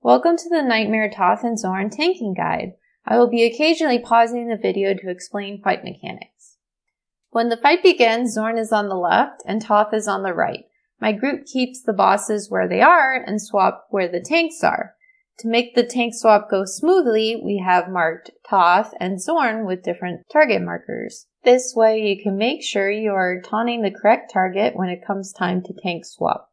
Welcome to the Nightmare Toth and Zorn tanking guide. I will be occasionally pausing the video to explain fight mechanics. When the fight begins, Zorn is on the left and Toth is on the right. My group keeps the bosses where they are and swap where the tanks are. To make the tank swap go smoothly, we have marked Toth and Zorn with different target markers. This way you can make sure you are taunting the correct target when it comes time to tank swap.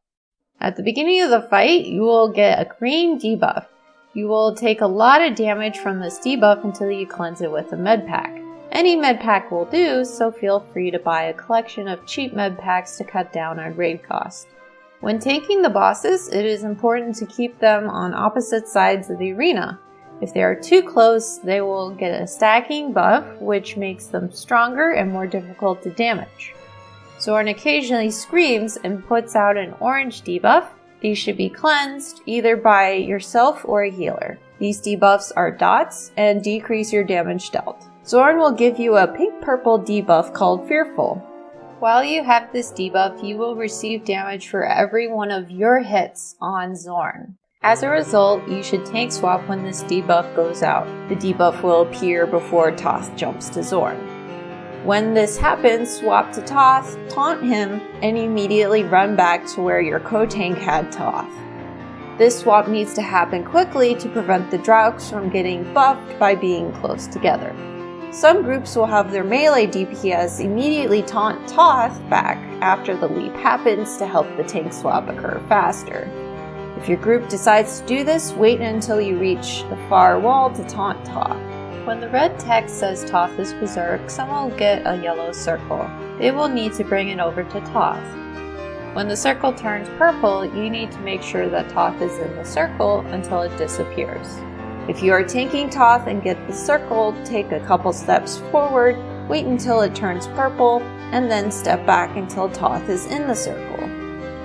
At the beginning of the fight, you will get a green debuff. You will take a lot of damage from this debuff until you cleanse it with a med pack. Any med pack will do, so feel free to buy a collection of cheap med packs to cut down on raid cost. When tanking the bosses, it is important to keep them on opposite sides of the arena. If they are too close, they will get a stacking buff, which makes them stronger and more difficult to damage. Zorn occasionally screams and puts out an orange debuff. These should be cleansed either by yourself or a healer. These debuffs are dots and decrease your damage dealt. Zorn will give you a pink-purple debuff called Fearful. While you have this debuff, you will receive damage for every one of your hits on Zorn. As a result, you should tank swap when this debuff goes out. The debuff will appear before Toth jumps to Zorn. When this happens, swap to Toth, taunt him, and immediately run back to where your co-tank had Toth. This swap needs to happen quickly to prevent the Draux from getting buffed by being close together. Some groups will have their melee DPS immediately taunt Toth back after the leap happens to help the tank swap occur faster. If your group decides to do this, wait until you reach the far wall to taunt Toth. When the red text says Toth is berserk, someone will get a yellow circle. They will need to bring it over to Toth. When the circle turns purple, you need to make sure that Toth is in the circle until it disappears. If you are tanking Toth and get the circle, take a couple steps forward, wait until it turns purple, and then step back until Toth is in the circle.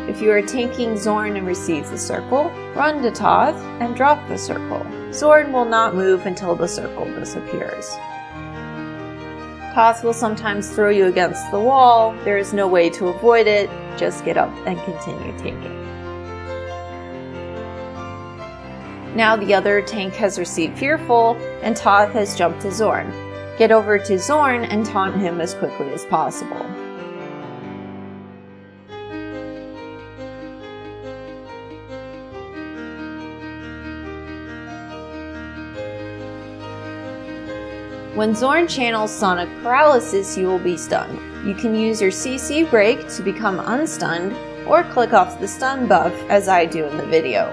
If you are tanking Zorn and receive the circle, run to Toth and drop the circle. Zorn will not move until the circle disappears. Toth will sometimes throw you against the wall. There is no way to avoid it. Just get up and continue tanking. Now the other tank has received Fearful and Toth has jumped to Zorn. Get over to Zorn and taunt him as quickly as possible. When Zorn channels Sonic Paralysis, you will be stunned. You can use your CC break to become unstunned, or click off the stun buff as I do in the video.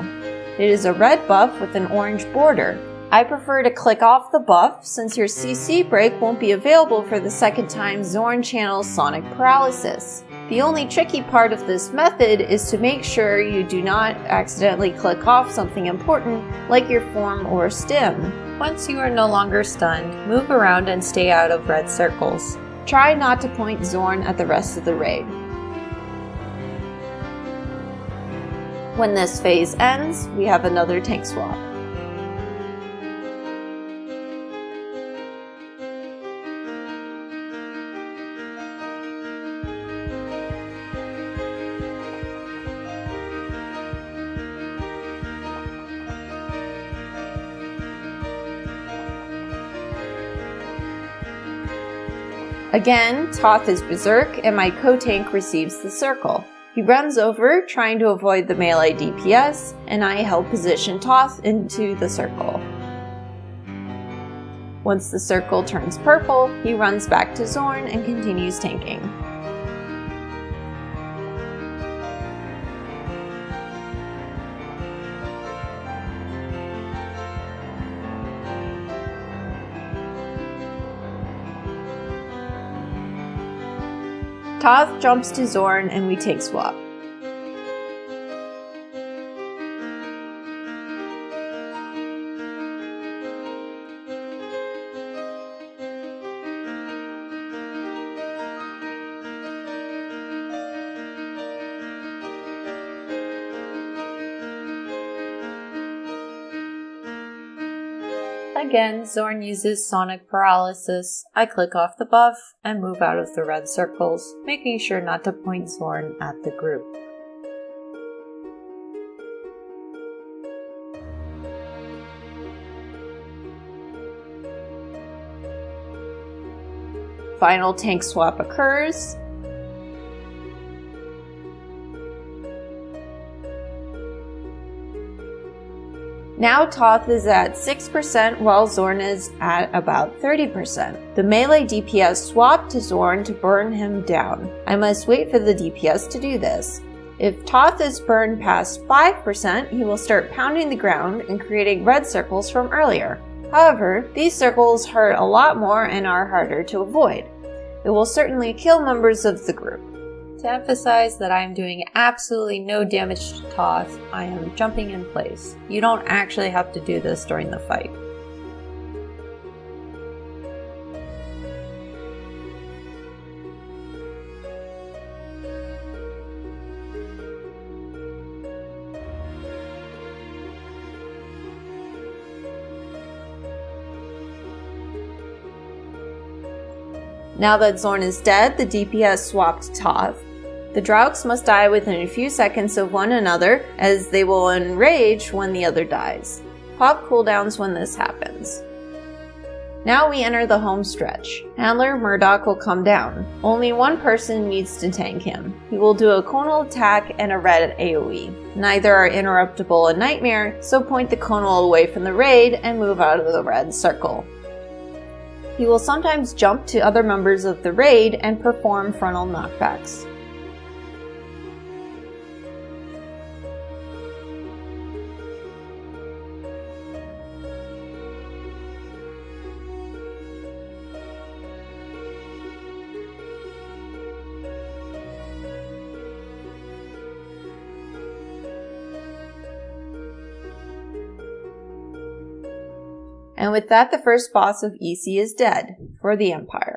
It is a red buff with an orange border. I prefer to click off the buff since your CC break won't be available for the second time Zorn channels Sonic Paralysis. The only tricky part of this method is to make sure you do not accidentally click off something important like your form or stim. Once you are no longer stunned, move around and stay out of red circles. Try not to point Zorn at the rest of the raid. When this phase ends, we have another tank swap. Again, Toth is berserk and my co-tank receives the circle. He runs over, trying to avoid the melee DPS, and I help position Toth into the circle. Once the circle turns purple, he runs back to Zorn and continues tanking. Toth jumps to Zorn and we take swap. Again, Zorn uses Sonic Paralysis. I click off the buff and move out of the red circles, making sure not to point Zorn at the group. final tank swap occurs. Now Toth is at 6% while Zorn is at about 30%. The melee DPS swapped to Zorn to burn him down. I must wait for the DPS to do this. If Toth is burned past 5%, he will start pounding the ground and creating red circles from earlier. However, these circles hurt a lot more and are harder to avoid. It will certainly kill members of the group. To emphasize that I am doing absolutely no damage to Toth, I am jumping in place. You don't actually have to do this during the fight. Now that Zorn is dead, the DPS swapped to Toth. The Draugs must die within a few seconds of one another, as they will enrage when the other dies. Pop cooldowns when this happens. Now we enter the home stretch. Handler Murdoch will come down. Only one person needs to tank him. He will do a conal attack and a red AoE. Neither are interruptible in Nightmare, so point the conal away from the raid and move out of the red circle. He will sometimes jump to other members of the raid and perform frontal knockbacks. And with that, the first boss of EC is dead for the Empire.